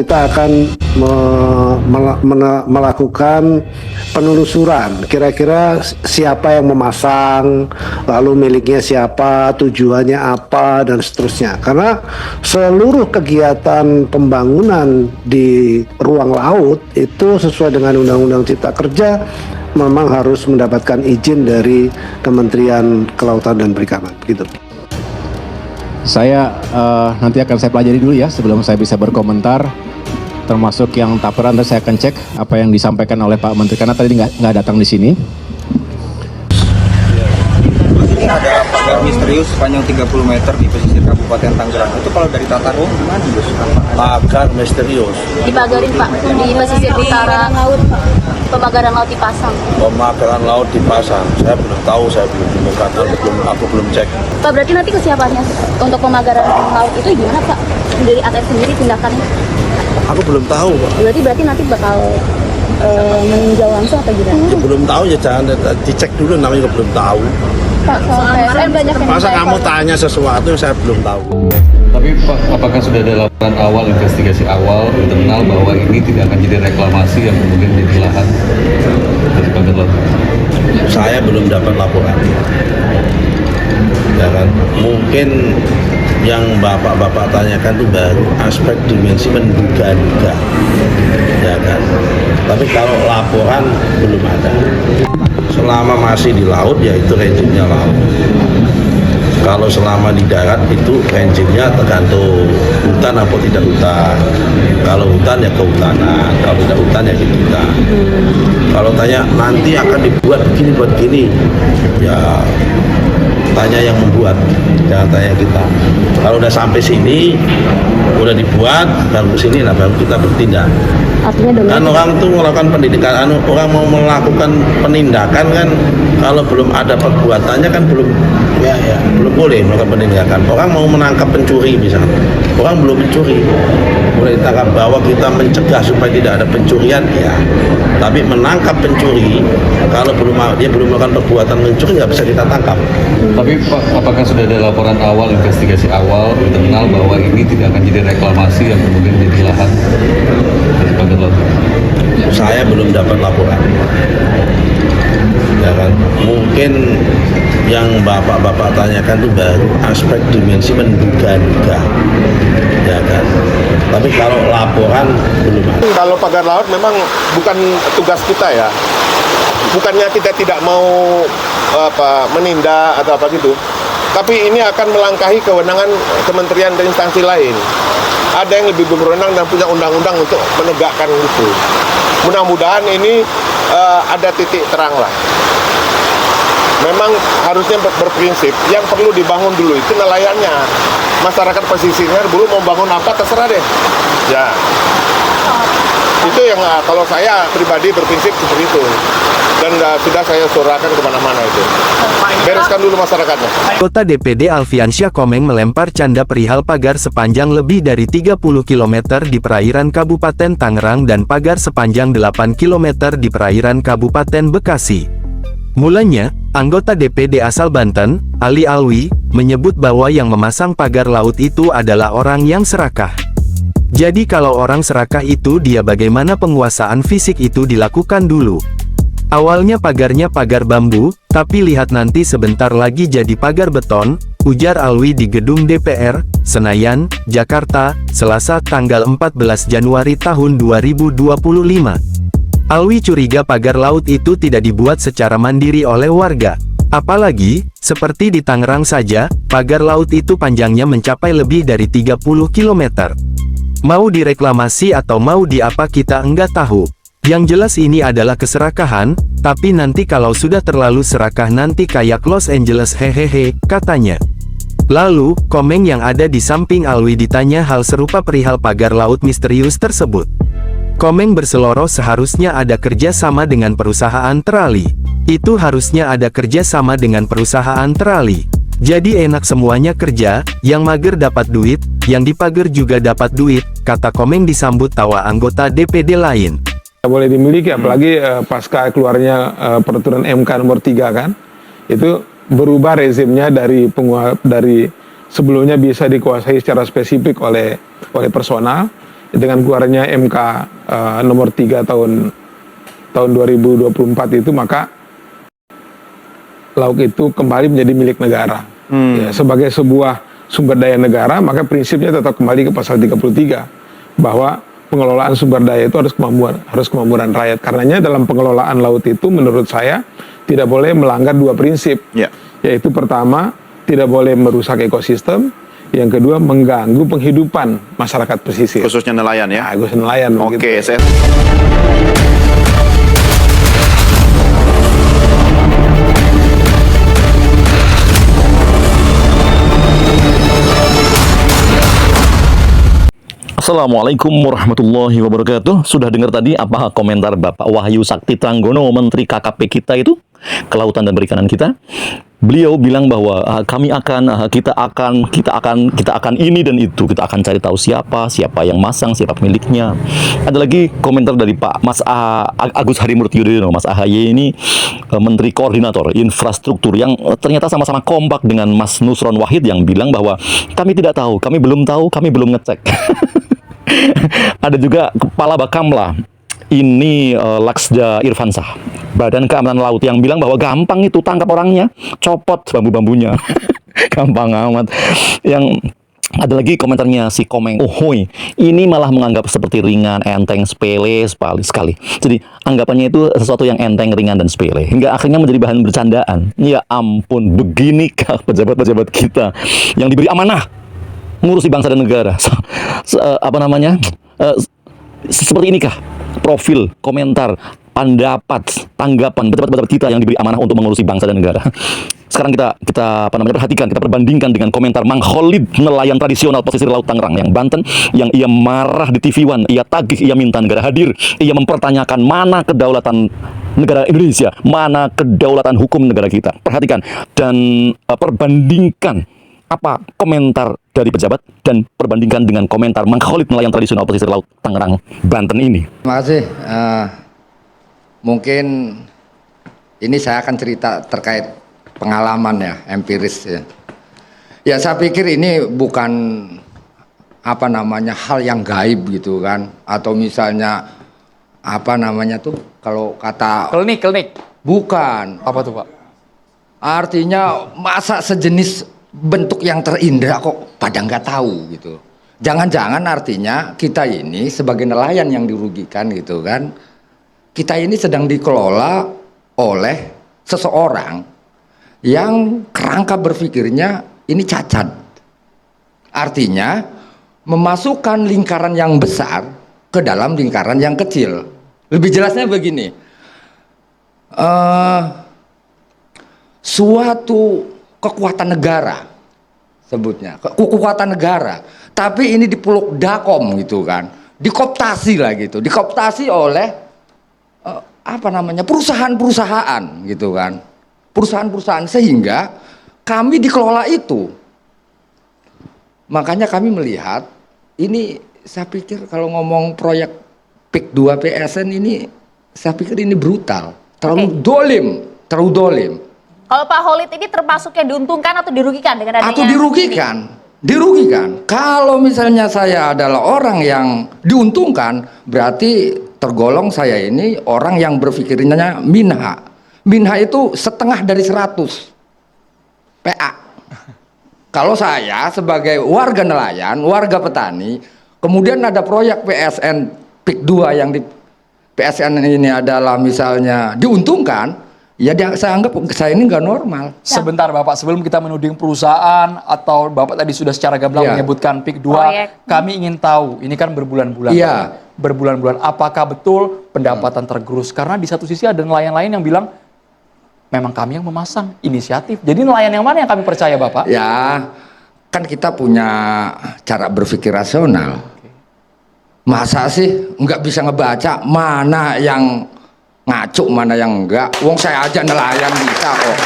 Kita akan melakukan penelusuran kira-kira siapa yang memasang, lalu miliknya siapa, tujuannya apa, dan seterusnya. Karena seluruh kegiatan pembangunan di ruang laut itu sesuai dengan Undang-Undang Cipta Kerja memang harus mendapatkan izin dari Kementerian Kelautan dan Perikanan gitu. Saya nanti akan saya pelajari dulu ya sebelum saya bisa berkomentar, termasuk yang taperan. Nanti saya akan cek apa yang disampaikan oleh Pak Menteri karena tadi nggak datang di sini. Ini ada pagar misterius sepanjang 30 meter di pesisir Kabupaten Tangerang. Itu kalau dari tata ruang gimana, Gus? Pagar misterius. Dipagarin Pak, di pesisir utara laut, pemagaran laut dipasang. Pemagaran laut dipasang. Saya belum tahu, saya belum temukan, aku belum cek. Pak, berarti nanti kesiapannya untuk pemagaran laut itu gimana Pak? Dari ATM sendiri tindakannya? Aku belum tahu, Pak. Berarti nanti bakal meninjau langsung atau gimana? Ya, belum tahu ya, jangan dicek dulu, namanya juga belum tahu. Pak, soal PSN banyak yang Masa kamu tanya sesuatu yang saya belum tahu? Tapi Pak, apakah sudah ada laporan awal, investigasi awal internal bahwa ini tidak akan jadi reklamasi yang kemudian jadi lahan dari pagar laut? Saya belum dapat laporan. Ya kan? Mungkin yang bapak-bapak tanyakan itu baru aspek dimensi menduga-duga, ya kan? Tapi kalau laporan belum ada. Selama masih di laut, ya itu rejimnya laut. Kalau selama di darat itu rejimnya tergantung hutan apa tidak hutan. Kalau hutan ya kehutanan, kalau tidak hutan ya kita. Kalau tanya nanti akan dibuat begini buat gini, ya tanya yang membuat, jangan tanya kita. Kalau udah sampai sini, udah dibuat, baru sini lah baru kita bertindak. Kan orang tuh melakukan pendidikan, orang mau melakukan penindakan kan, kalau belum ada perbuatannya kan belum, ya belum boleh melakukan penindakan. Orang mau menangkap pencuri misalnya, orang belum mencuri, boleh ditangkap, bahwa kita mencegah supaya tidak ada pencurian, ya. Tapi menangkap pencuri, kalau dia belum melakukan perbuatan mencuri, nggak bisa kita tangkap. Tapi Pak, apakah sudah ada laporan awal, investigasi awal internal bahwa ini tidak akan jadi reklamasi yang kemudian jadi lahan dari pagar laut? Saya belum dapat laporan. Ya kan? Mungkin yang bapak-bapak tanyakan itu baru aspek dimensi menduga-duga, ya kan? Tapi kalau laporan belum ada. Kalau pagar laut memang bukan tugas kita ya. Bukannya kita tidak mau menindak atau apa gitu. Tapi ini akan melangkahi kewenangan kementerian dan instansi lain. Ada yang lebih berwenang dan punya undang-undang untuk menegakkan itu. Mudah-mudahan ini ada titik terang lah. Memang harusnya berprinsip yang perlu dibangun dulu itu nelayannya. Masyarakat pesisirnya dulu mau bangun apa terserah deh. Ya. Itu yang kalau saya pribadi berprinsip seperti itu. Dan sudah saya suarakan kemana-mana itu. Bereskan dulu masyarakatnya. Anggota DPD Alfiansyah Komeng melempar canda perihal pagar sepanjang lebih dari 30 km di perairan Kabupaten Tangerang dan pagar sepanjang 8 km di perairan Kabupaten Bekasi. Mulanya, anggota DPD asal Banten, Ali Alwi, menyebut bahwa yang memasang pagar laut itu adalah orang yang serakah. Jadi kalau orang serakah itu dia bagaimana penguasaan fisik itu dilakukan dulu. Awalnya pagarnya pagar bambu, tapi lihat nanti sebentar lagi jadi pagar beton, ujar Alwi di gedung DPR, Senayan, Jakarta, Selasa tanggal 14 Januari tahun 2025. Alwi curiga pagar laut itu tidak dibuat secara mandiri oleh warga. Apalagi, seperti di Tangerang saja, pagar laut itu panjangnya mencapai lebih dari 30 km. Mau direklamasi atau mau diapa kita enggak tahu. Yang jelas ini adalah keserakahan, tapi nanti kalau sudah terlalu serakah nanti kayak Los Angeles hehehe, katanya. Lalu, Komeng yang ada di samping Alwi ditanya hal serupa perihal pagar laut misterius tersebut. Komeng berseloroh seharusnya ada kerja sama dengan perusahaan terali. Itu harusnya ada kerja sama dengan perusahaan terali. Jadi enak semuanya kerja, yang mager dapat duit, yang dipager juga dapat duit, kata Komeng disambut tawa anggota DPD lain. Boleh dimiliki, apalagi pasca keluarnya peraturan MK nomor 3 kan, itu berubah rezimnya dari sebelumnya bisa dikuasai secara spesifik oleh personal, dengan keluarnya MK nomor 3 tahun 2024 itu, maka laut itu kembali menjadi milik negara. Ya, sebagai sebuah sumber daya negara, maka prinsipnya tetap kembali ke pasal 33 bahwa pengelolaan sumber daya itu harus kemampuan rakyat. Karenanya dalam pengelolaan laut itu menurut saya tidak boleh melanggar dua prinsip. Yaitu pertama, tidak boleh merusak ekosistem. Yang kedua, mengganggu penghidupan masyarakat pesisir. Khususnya nelayan ya? Khususnya nelayan. Oke, saya... Assalamualaikum warahmatullahi wabarakatuh. Sudah dengar tadi apa komentar Bapak Wahyu Sakti Tranggono, Menteri KKP kita itu, Kelautan dan Perikanan kita? Beliau bilang bahwa kita akan ini dan itu, kita akan cari tahu siapa yang masang, siapa pemiliknya. Ada lagi komentar dari Pak Mas Agus Harimurti Yudhoyono. Mas AHY ini Menteri Koordinator Infrastruktur yang ternyata sama-sama kompak dengan Mas Nusron Wahid yang bilang bahwa kami tidak tahu, kami belum ngecek. Ada juga Kepala Bakamla, ini Laksda Irfansah, Badan Keamanan Laut, yang bilang bahwa gampang itu tangkap orangnya, copot bambu-bambunya. Gampang amat. Yang ada lagi komentarnya si Komeng, Ohoy, ini malah menganggap seperti ringan, enteng, sepele sekali. Jadi anggapannya itu sesuatu yang enteng, ringan, dan sepele, hingga akhirnya menjadi bahan bercandaan. Ya ampun, beginikah pejabat-pejabat kita yang diberi amanah ngurusi bangsa dan negara? Seperti inikah profil, komentar, pendapat, tanggapan pejabat-pejabat kita yang diberi amanah untuk mengurusi bangsa dan negara? Sekarang kita perhatikan, kita perbandingkan dengan komentar Mang Khalid, nelayan tradisional pesisir Laut Tangerang yang Banten, yang ia marah di TV One, ia tagih, ia minta negara hadir, ia mempertanyakan mana kedaulatan negara Indonesia, mana kedaulatan hukum negara kita. Perhatikan dan perbandingkan apa komentar dari pejabat dan perbandingkan dengan komentar Mang Khalid, nelayan tradisional pesisir Laut Tangerang, Banten ini. Terima kasih. Mungkin ini saya akan cerita terkait pengalaman ya, empiris ya. Ya saya pikir ini bukan hal yang gaib gitu kan, atau misalnya kalau kata klinik. Bukan. Apa tuh Pak? Artinya masa sejenis bentuk yang terindah kok pada nggak tahu gitu. Jangan-jangan artinya kita ini sebagai nelayan yang dirugikan gitu kan. Kita ini sedang dikelola oleh seseorang yang kerangka berpikirnya ini cacat. Artinya memasukkan lingkaran yang besar ke dalam lingkaran yang kecil. Lebih jelasnya begini. Suatu kekuatan negara, sebutnya kekuatan negara, tapi ini dipeluk dakom gitu kan, dikooptasi lah gitu, dikooptasi oleh perusahaan-perusahaan gitu kan, perusahaan-perusahaan, sehingga kami dikelola itu. Makanya kami melihat ini, saya pikir kalau ngomong proyek PIK 2 PSN ini, saya pikir ini brutal, terlalu dolim. Kalau Pak Khalid ini termasuk yang diuntungkan atau dirugikan dengan adanya? Atau dirugikan. Kalau misalnya saya adalah orang yang diuntungkan, berarti tergolong saya ini orang yang berpikirnya minha. Minha itu setengah dari 100 PA. Kalau saya sebagai warga nelayan, warga petani, kemudian ada proyek PSN PIK 2 yang di PSN ini adalah misalnya diuntungkan, ya saya anggap saya ini nggak normal. Sebentar Bapak, sebelum kita menuding perusahaan atau Bapak tadi sudah secara gamblang menyebutkan PIK 2, kami ingin tahu, ini kan berbulan-bulan. Iya. Berbulan-bulan, apakah betul pendapatan tergerus? Karena di satu sisi ada nelayan lain yang bilang, memang kami yang memasang inisiatif. Jadi nelayan yang mana yang kami percaya Bapak? Ya, kan kita punya cara berpikir rasional. Masa sih nggak bisa ngebaca mana yang ngaco, mana yang enggak? Wong saya aja nelayan bisa kok.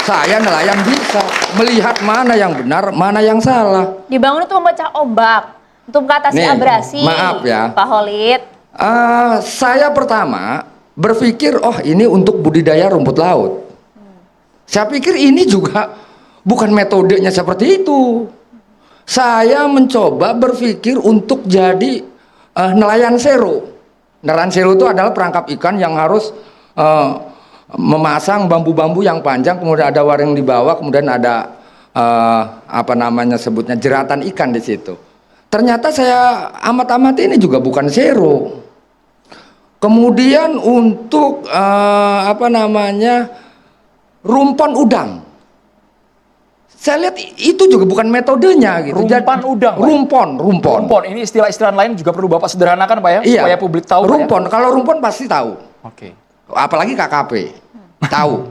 Saya nelayan bisa melihat mana yang benar, mana yang salah. Dibangun itu memecah ombak untuk mengatasi abrasi. Maaf ya, Pak Khalid. Saya pertama berpikir, oh ini untuk budidaya rumput laut. Saya pikir ini juga bukan metodenya seperti itu. Saya mencoba berpikir untuk jadi nelayan sero. Nelayan sero itu adalah perangkap ikan yang harus memasang bambu-bambu yang panjang, kemudian ada waring di bawah, kemudian ada apa namanya sebutnya jeratan ikan di situ. Ternyata saya amat-amati ini juga bukan sero. Kemudian untuk apa namanya rumpon udang, saya lihat itu juga bukan metodenya gitu. Rumpan udang, Pak? Rumpon. Ini istilah-istilah lain juga perlu Bapak sederhanakan, Pak ya, Iya. supaya publik tahu. Pak, Rumpon, ya? kalau rumpon pasti tahu. Oke. Apalagi KKP tahu.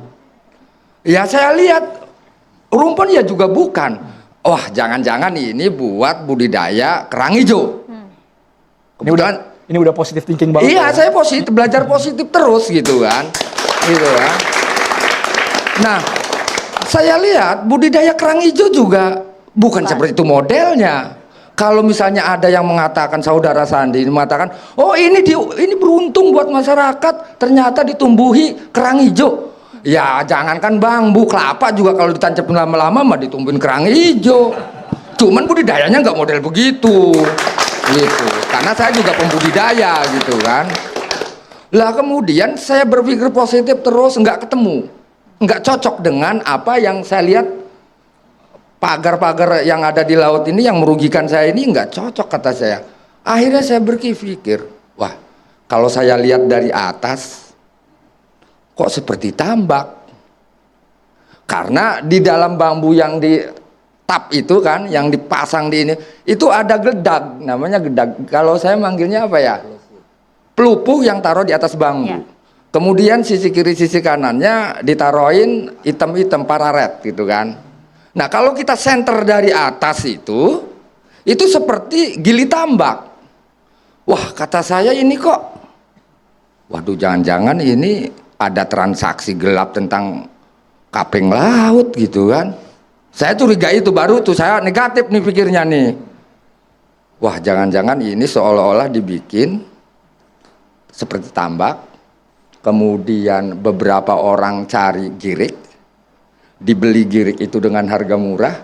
Ya saya lihat rumpon ya juga bukan. Wah, jangan-jangan ini buat budidaya kerang hijau. Ini udah positif thinking banget. Iya, saya positif, belajar positif terus gitu kan. Gitu kan. Nah, saya lihat budidaya kerang hijau juga bukan seperti itu modelnya. Kalau misalnya ada yang mengatakan, saudara Sandi mengatakan, oh ini beruntung buat masyarakat, ternyata ditumbuhi kerang hijau. Ya jangankan bambu, kelapa juga kalau ditancapin lama-lama mah ditumbuhin kerang hijau. Cuman budidayanya nggak model begitu, gitu. Karena saya juga pembudidaya gitu kan. Lah kemudian saya berpikir positif terus, nggak ketemu, nggak cocok dengan apa yang saya lihat. Pagar-pagar yang ada di laut ini yang merugikan saya ini nggak cocok kata saya. Akhirnya saya berpikir, wah kalau saya lihat dari atas kok seperti tambak. Karena di dalam bambu yang di tap itu kan, yang dipasang di ini, itu ada gedag, namanya gedag. Kalau saya manggilnya apa ya? Pelupuh yang taruh di atas bambu. Kemudian sisi kiri sisi kanannya ditaruhin item-item pararet gitu kan. Nah kalau kita senter dari atas itu seperti gili tambak. Wah kata saya ini kok, waduh jangan-jangan ini ada transaksi gelap tentang kaping laut gitu kan. Saya curiga itu, baru tuh saya negatif nih pikirnya nih. Wah jangan-jangan ini seolah-olah dibikin seperti tambak, kemudian beberapa orang cari girik, dibeli girik itu dengan harga murah,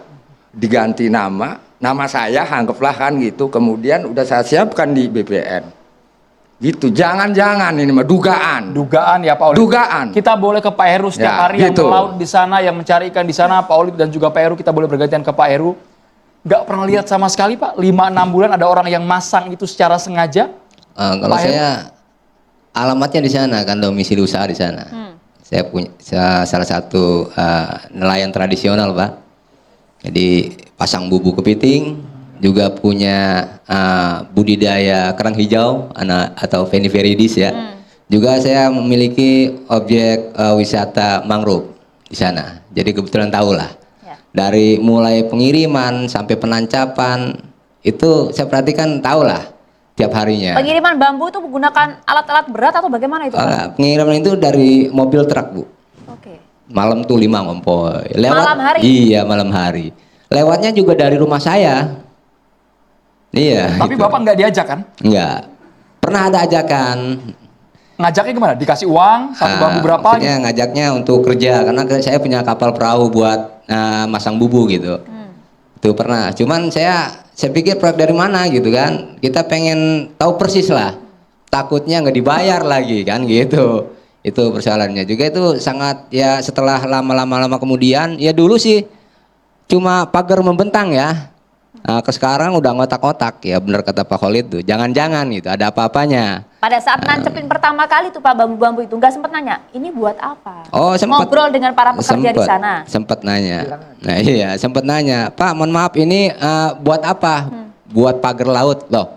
diganti nama saya anggaplah kan gitu, kemudian udah saya siapkan di BPN gitu. Jangan-jangan ini mah dugaan Ya Pak Olid. Dugaan. Kita boleh ke Pak Heru setiap hari gitu. yang melaut di sana, yang mencari ikan di sana, Pak Olid dan juga Pak Heru, kita boleh bergantian ke Pak Heru. Nggak pernah lihat sama sekali Pak, 5-6 bulan ada orang yang masang itu secara sengaja? Kalau Pak saya alamatnya di sana kan, domisili usaha di sana. Saya punya salah satu nelayan tradisional Pak. Jadi pasang bubu kepiting, juga punya budidaya kerang hijau atau Phenipheridis ya. Juga saya memiliki objek wisata mangrove di sana. Jadi kebetulan tahu lah. Dari mulai pengiriman sampai penancapan itu saya perhatikan, tahu lah tiap harinya. Pengiriman bambu itu menggunakan alat-alat berat atau bagaimana itu? Pengiriman itu dari mobil truk Bu. Oke. Malam tuh 5 ngompoy. Malam hari? Iya malam hari. Lewatnya juga dari rumah saya. Iya. Tapi gitu. Bapak nggak diajak kan? Enggak. Pernah ada ajakan. Ngajaknya gimana? Dikasih uang, satu bambu berapa? Maksudnya ngajaknya untuk kerja, karena saya punya kapal perahu buat masang bubu gitu. Itu pernah. Cuman saya pikir proyek dari mana gitu kan. Kita pengen tahu persis lah. Takutnya nggak dibayar lagi kan gitu. Itu persoalannya. Juga itu sangat ya, setelah lama kemudian ya, dulu sih cuma pagar membentang ya. Nah, ke sekarang udah ngotak-ngotak ya, bener kata Pak Khalid tuh. Jangan-jangan gitu ada apa-apanya. Pada saat nancepin pertama kali tuh Pak bambu-bambu itu nggak sempet nanya, ini buat apa? Oh, sempet. Ngobrol dengan para pekerja di sana. Sempet nanya. Nah iya, sempet nanya, Pak mohon maaf ini buat apa? Buat pagar laut. Loh,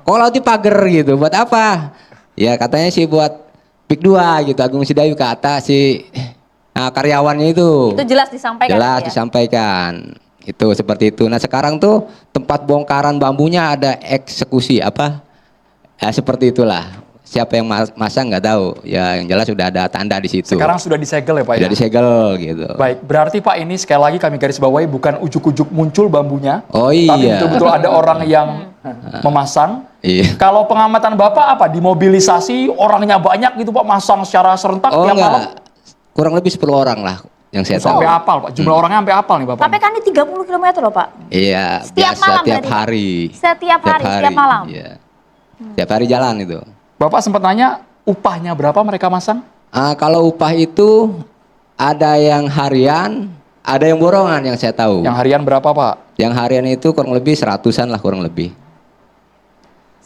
kok laut di pagar gitu, buat apa? Ya katanya sih buat PIK 2 gitu, Agung Sedayu kata si karyawannya itu. Itu jelas disampaikan. Jelas ya? disampaikan. Itu seperti itu. Nah sekarang tuh tempat bongkaran bambunya ada eksekusi apa? Ya, seperti itulah. Siapa yang masang nggak tahu. Ya yang jelas sudah ada tanda di situ. Sekarang sudah disegel ya Pak Sudah ya? disegel gitu. Baik, berarti Pak ini sekali lagi kami garis bawahi bukan ujuk-ujuk muncul bambunya. Oh Tapi iya. betul-betul ada orang yang memasang. Iya. Kalau pengamatan Bapak apa? Dimobilisasi, orangnya banyak gitu Pak, masang secara serentak Oh tiap malam? enggak. Kurang lebih 10 orang lah yang saya tahu. Sampai apal Pak, jumlah orangnya sampai apal nih Bapak. Tapi kan ini 30 km loh Pak. Iya, Setiap biasa malam tiap berarti, Pak? hari. Setiap hari, setiap malam? Iya. Tiap hari jalan itu. Bapak sempat nanya upahnya berapa mereka masang? Kalau upah itu ada yang harian, ada yang borongan yang saya tahu. Yang harian berapa, Pak? Yang harian itu kurang lebih 100-an lah kurang lebih.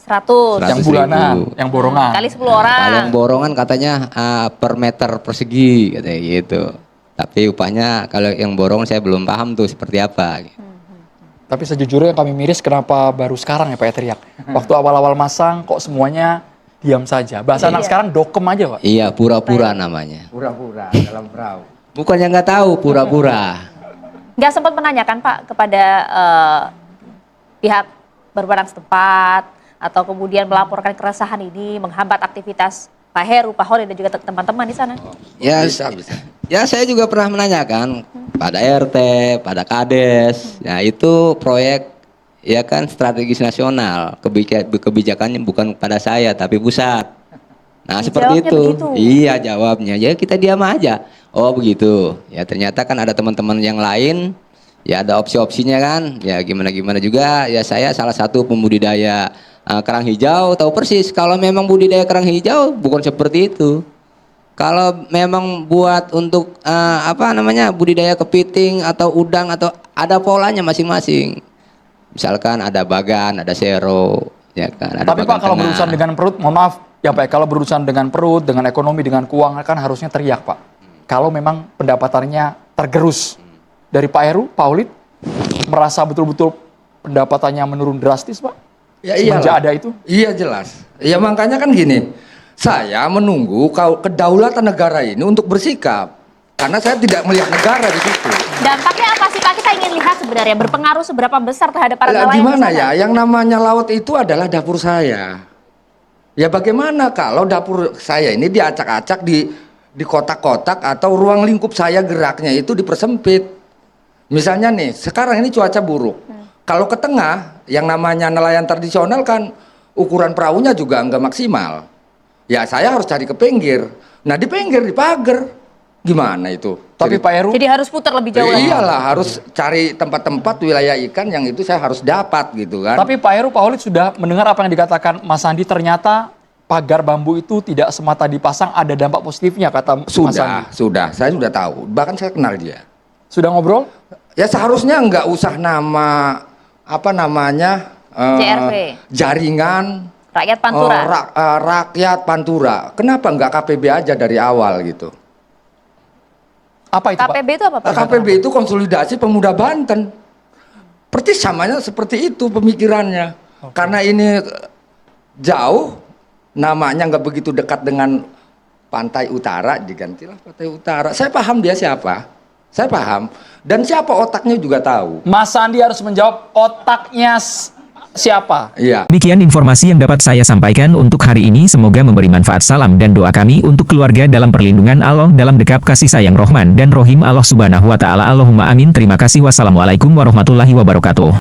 100. Yang bulanan, yang borongan. Kali 10 orang. Kalau yang borongan katanya per meter persegi katanya gitu. Tapi upahnya kalau yang borongan saya belum paham tuh seperti apa. Tapi sejujurnya kami miris kenapa baru sekarang ya Pak ya teriak. Waktu awal-awal masang kok semuanya diam saja. Bahasa anak sekarang dokem aja, Pak. Iya, pura-pura namanya. Pura-pura dalam perahu. Bukannya nggak tahu, pura-pura. Nggak sempat menanyakan Pak kepada pihak berwenang setempat atau kemudian melaporkan keresahan ini menghambat aktivitas Pak Heru, Pak Holid dan juga teman-teman di sana? Ya, ya saya juga pernah menanyakan pada RT, pada Kades. Ya itu proyek ya kan strategis nasional. Kebijakannya bukan pada saya tapi pusat. Nah seperti itu. Begitu. Iya jawabnya. Ya kita diam aja. Oh begitu. Ya ternyata kan ada teman-teman yang lain. Ya ada opsi-opsinya kan. Ya gimana-gimana juga. Ya saya salah satu pembudidaya kerang hijau, tahu persis kalau memang budidaya kerang hijau bukan seperti itu. Kalau memang buat untuk budidaya kepiting atau udang atau ada polanya masing-masing. Misalkan ada bagan, ada sero, ya kan. Ada tapi Pak kalau berurusan dengan perut, mohon maaf ya Pak, kalau berurusan dengan perut, dengan ekonomi, dengan keuangan kan harusnya teriak Pak. Kalau memang pendapatannya tergerus dari Pak Heru, Pak Holid merasa betul-betul pendapatannya menurun drastis Pak. Ya semenjak ada itu? Iya jelas. Ya makanya kan gini, saya menunggu kedaulatan negara ini untuk bersikap. Karena saya tidak melihat negara di situ. Dampaknya apa sih Pak? Kita ingin lihat sebenarnya berpengaruh seberapa besar terhadap para nelayan. Gimana ya? Yang namanya laut itu adalah dapur saya. Ya bagaimana kalau dapur saya ini diacak-acak di kotak-kotak atau ruang lingkup saya geraknya itu dipersempit. Misalnya nih, sekarang ini cuaca buruk. Kalau ke tengah, yang namanya nelayan tradisional kan ukuran perahunya juga nggak maksimal. Ya saya harus cari ke pinggir. Nah di pinggir, di pagar. Gimana itu? Tapi Pak Heru? Jadi harus putar lebih jauh. Iyalah, harus cari tempat-tempat wilayah ikan yang itu saya harus dapat gitu kan. Tapi Pak Heru, Pak Holid sudah mendengar apa yang dikatakan Mas Andi, ternyata pagar bambu itu tidak semata dipasang, ada dampak positifnya kata Mas Andi. Sudah, saya sudah tahu. Bahkan saya kenal dia. Sudah ngobrol? Ya seharusnya nggak usah nama JRP. Jaringan Rakyat Pantura. Rakyat Pantura. Kenapa nggak KPB aja dari awal gitu? Apa itu KPB Pak? itu apa Pak? KPB itu konsolidasi pemuda Banten. Persis samanya seperti itu pemikirannya. Karena ini jauh, namanya nggak begitu dekat dengan pantai utara, digantilah pantai utara. Saya paham dia siapa. Saya paham. Dan siapa otaknya juga tahu. Mas Andi harus menjawab otaknya siapa? Iya. Demikian informasi yang dapat saya sampaikan untuk hari ini. Semoga memberi manfaat. Salam dan doa kami untuk keluarga dalam perlindungan Allah, dalam dekap kasih sayang Rahman dan Rohim Allah Subhanahu wa Ta'ala. Allahumma amin. Terima kasih. Wassalamualaikum warahmatullahi wabarakatuh.